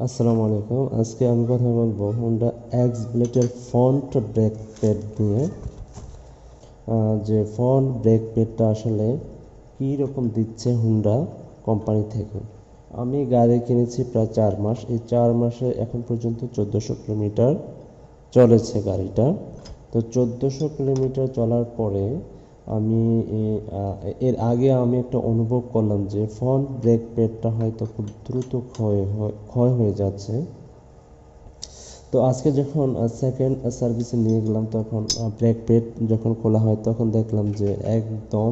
আসসালামু আলাইকুম। আজকে আমি কথা বলবো হোন্ডা এক্স ব্লেডের ফ্রন্ট ব্রেক প্যাড নিয়ে। যে ফ্রন্ট ব্রেক প্যাডটা আসলে কী রকম দিচ্ছে হোন্ডা কোম্পানি থেকে। আমি গাড়ি কিনেছি প্রায় 4 মাস। এই 4 মাসে এখন পর্যন্ত 1400 কিলোমিটার চলেছে গাড়িটা। তো 1400 কিলোমিটার চলার পরে আমি এর আগে আমি একটা অনুভব করলাম যে ফ্রন্ট ব্রেক প্যাডটা হয়তো খুব দ্রুত ক্ষয় হয়ে যাচ্ছে। তো আজকে যখন সেকেন্ড সার্ভিসে নিয়ে গেলাম, তখন ব্রেক প্যাড যখন খোলা হয় তখন দেখলাম যে একদম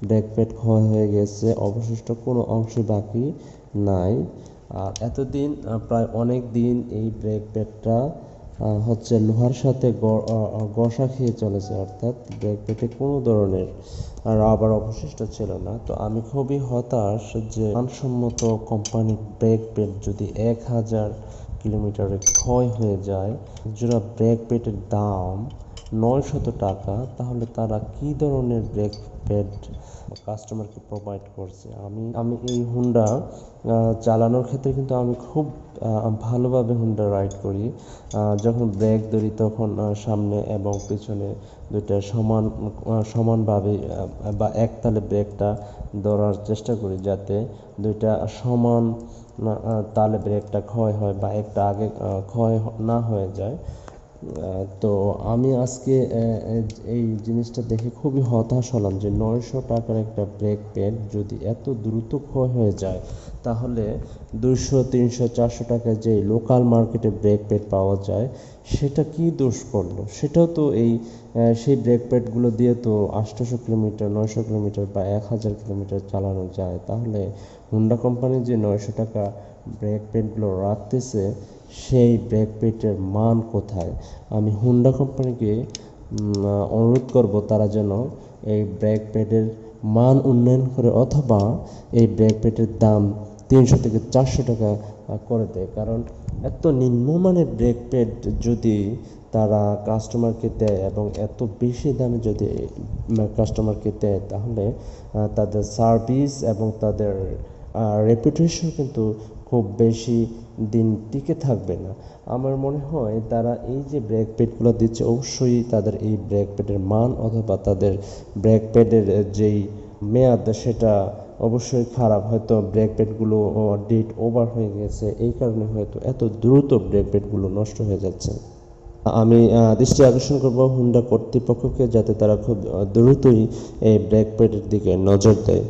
ব্রেক প্যাড ক্ষয় হয়ে গেছে, অবশিষ্ট কোনো অংশ বাকি নাই। আর এতদিন প্রায় অনেক দিন এই ব্রেক প্যাডটা হচ্ছে লোহার সাথে ঘষা খেয়ে চলেছে, অর্থাৎ ব্রেক প্যাডে কোনো ধরনের রাবার অবশিষ্ট ছিল না। তো আমি খুবই হতাশ যে মানসম্মত কোম্পানির ব্রেক প্যাড যদি 1000 কিলোমিটারে ক্ষয় হয়ে যায়, জোড়া ব্রেক প্যাডের দাম 900 টাকা, তাহলে তারা কি ধরনের ব্রেক প্যাড কাস্টমারকে প্রোভাইড করছে। আমি এই হুন্ডা চালানোর ক্ষেত্রে কিন্তু আমি খুব ভালোভাবে হুন্ডা রাইড করি। যখন ব্রেক ধরি তখন সামনে এবং পিছনে দুইটা সমানভাবে বা একতালে ব্রেকটা ধরার চেষ্টা করি, যাতে দুইটা সমান তালে ব্রেকটা ক্ষয় হয় বা একটা আগে ক্ষয় না হয়ে যায়। তো আমি আজকে এই জিনিসটা দেখে খুবই হতাশ হলাম যে 900 টাকার একটা ব্রেক প্যাড যদি এত দ্রুত ক্ষয় হয়ে যায়, তাহলে 200, 300, 400 টাকায় যে লোকাল মার্কেটে ব্রেক প্যাড পাওয়া যায় সেটা কি দোষ করলো? সেটাও তো সেই ব্রেক প্যাডগুলো দিয়ে তো 800 কিলোমিটার, 900 কিলোমিটার বা 1000 কিলোমিটার চালানো যায়। তাহলে হুন্ডা কোম্পানি যে 900 টাকা ব্রেক প্যাডগুলো রাখতেছে, সেই ব্রেক প্যাডের মান কোথায়? আমি হুন্ডা কোম্পানিকে অনুরোধ করব তারা যেন এই ব্রেক প্যাডের মান উন্নয়ন করে, অথবা এই ব্রেক প্যাডের দাম 300 থেকে 400 টাকা করে দেয়। কারণ এত নিম্নমানের ব্রেক প্যাড যদি তারা কাস্টমারকে দেয় এবং এত বেশি দামে যদি কাস্টমারকে দেয়, তাহলে তাদের সার্ভিস এবং তাদের রেপুটেশন কিন্তু খুব বেশি দিন টিকে থাকবে না। আমার মনে হয় তারা এই যে ব্রেক প্যাডগুলো দিচ্ছে, অবশ্যই তাদের এই ব্রেক প্যাডের মান অথবা তাদের ব্রেক প্যাডের যেই মেয়াদ সেটা অবশ্যই খারাপ। হয়তো ব্রেক প্যাডগুলো ডেট ওভার হয়ে গেছে, এই কারণে হয়তো এত দ্রুত ব্রেক প্যাডগুলো নষ্ট হয়ে যাচ্ছে। আমি দৃষ্টি আকর্ষণ করব হুন্ডা কর্তৃপক্ষকে, যাতে তারা খুব দ্রুতই এই ব্রেক প্যাডের দিকে নজর দেয়।